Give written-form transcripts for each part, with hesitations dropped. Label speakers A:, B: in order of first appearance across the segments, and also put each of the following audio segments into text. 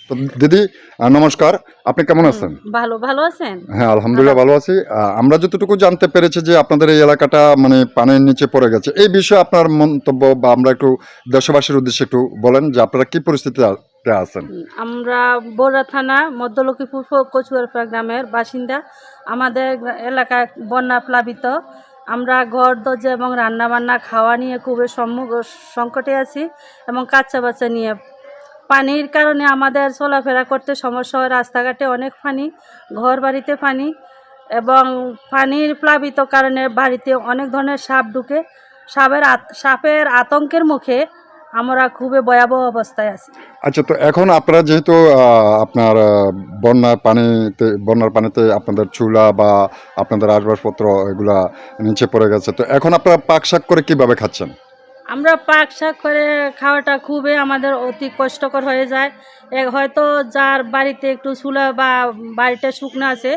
A: তো দিদি নমস্কার, আপনি কেমন আছেন?
B: ভালো আছেন?
A: হ্যাঁ, আলহামদুলিল্লাহ ভালো আছি। আমরা যতটুকু জানতে পেরেছি যে আপনাদের এই এলাকাটা মানে পানির নিচে পড়ে গেছে। এই বিষয়ে আপনার মন্তব্য বা আমরা একটু দেশবাসীর উদ্দেশ্যে একটু বলেন যে আপনারা কি পরিস্থিতিতে আছেন?
B: আমরা বড়া থানা মধ্য লক্ষ্মীপুর কচুয়ারপাড়া গ্রামের বাসিন্দা। আমাদের এলাকা বন্যা প্লাবিত। আমরা ঘর দরজা এবং রান্নাবান্না খাওয়া নিয়ে খুবই সংকটে আছি এবং বাচ্চা নিয়ে। পানির কারণে আমাদের চলাফেরা করতে সমস্যা হয়, রাস্তাঘাটে অনেক পানি, ঘর বাড়িতে পানি এবং পানির প্লাবিত কারণে বাড়িতে অনেক ধরনের সাপ ঢুকে। সাপের আতঙ্কের মুখে আমরা খুবই ভয়াবহ অবস্থায় আছি।
A: আচ্ছা, তো এখন আপনারা যেহেতু আপনার বন্যার পানিতে আপনাদের চুলা বা আপনাদের আসবাবপত্র এগুলা নিচে পড়ে গেছে, তো এখন আপনারা পাক শাক করে কিভাবে খাচ্ছেন?
B: আমরা পাক শাক করে খাওয়াটা খুবই আমাদের অতি কষ্টকর হয়ে যায়। হয়তো যার বাড়িতে একটু চুলা বা বাড়িটা শুকনো আছে,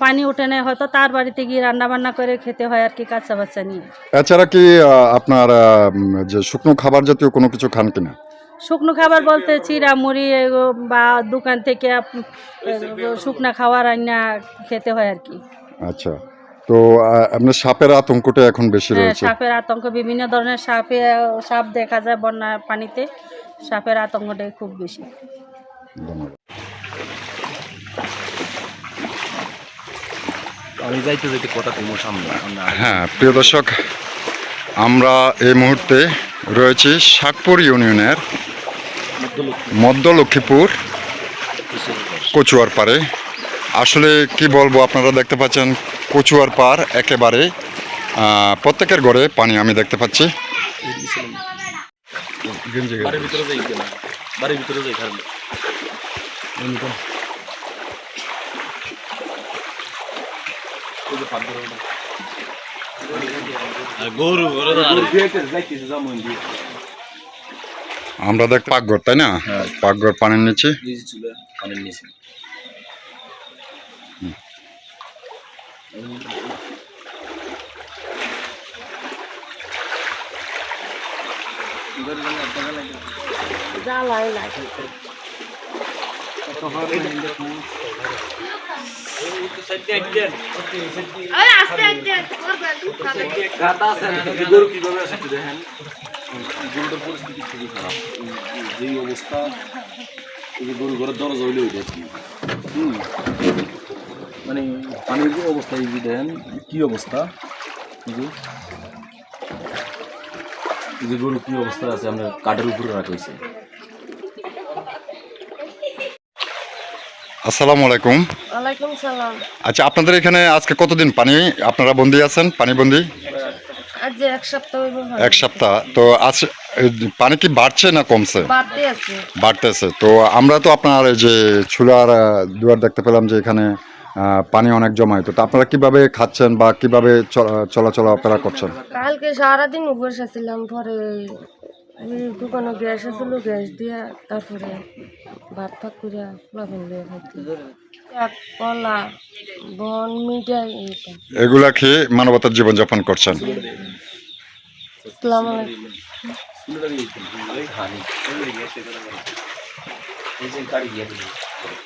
B: পানি উঠে নেয়, হয়তো তার বাড়িতে গিয়ে রান্নাবান্না করে খেতে হয় আর কি, বাচ্চা নিয়ে।
A: এছাড়া কি আপনার যে শুকনো খাবার জাতীয় কোনো কিছু খান কিনা?
B: শুকনো খাবার বলতে চিড়া মুড়ি বা দোকান থেকে শুকনো খাবার রান্না খেতে হয় আর কি।
A: আচ্ছা, তো আপনার সাপের আতঙ্কটা এখন বেশি রয়েছে।
B: সাপের আতঙ্ক, বিভিন্ন ধরনের সাপ দেখা যায় বন্যার পানিতে। সাপের আতঙ্কটাই খুব বেশি।
A: ধন্যবাদ। হ্যাঁ, প্রিয় দর্শক, আমরা এই মুহূর্তে রয়েছি শাকপুর ইউনিয়নের মধ্য লক্ষ্মীপুর কচুয়ার পাড়ে। আসলে কি বলবো, আপনারা দেখতে পাচ্ছেন কচুয়ার পাড় একেবারে প্রত্যেকের ঘরে পানি আমি দেখতে পাচ্ছি। আমরা দেখ পাকঘর, তাই না? পাকঘর পানির নিচে।
C: গরুটার পরিস্থিতি খুবই খারাপ, যেই অবস্থা গরু ঘরের দরজা হইলে ওইটা কি মানে পানির যে অবস্থা, এই যে দেখেন কি অবস্থা, এই যে গরু কি অবস্থা আছে, আমরা কাঠের উপরে রাখা হয়েছে।
A: আসসালামু আলাইকুম।
B: ওয়ালাইকুম সালাম।
A: আচ্ছা, আপনাদের এখানে আজকে কতদিন পানি আপনারা বন্দি আছেন, পানিবন্দি?
B: আজ এক সপ্তাহ হইব।
A: এক সপ্তাহ। তো আজ পানি কি বাড়ছে না কমছে? বাড়তেছে। তো আমরা তো আপনার এই যে চুলার দুয়ার দেখতে পেলাম যে এখানে পানি অনেক জমায়, তো আপনারা কিভাবে খাচ্ছেন বা কিভাবে চলাফেরা করছেন?
D: কালকে সারাদিন উপসে ছিলাম, পরে দোকানে গ্যাস আছিল, গ্যাস দিয়া তারপরে ভাত ফাঁক করিয়া লাফান দিয়ে খাইতে, কলা বন মিঠাই
A: এগুলা খেয়ে মানবতার জীবনযাপন করছেন।
D: আসসালামু আলাইকুম।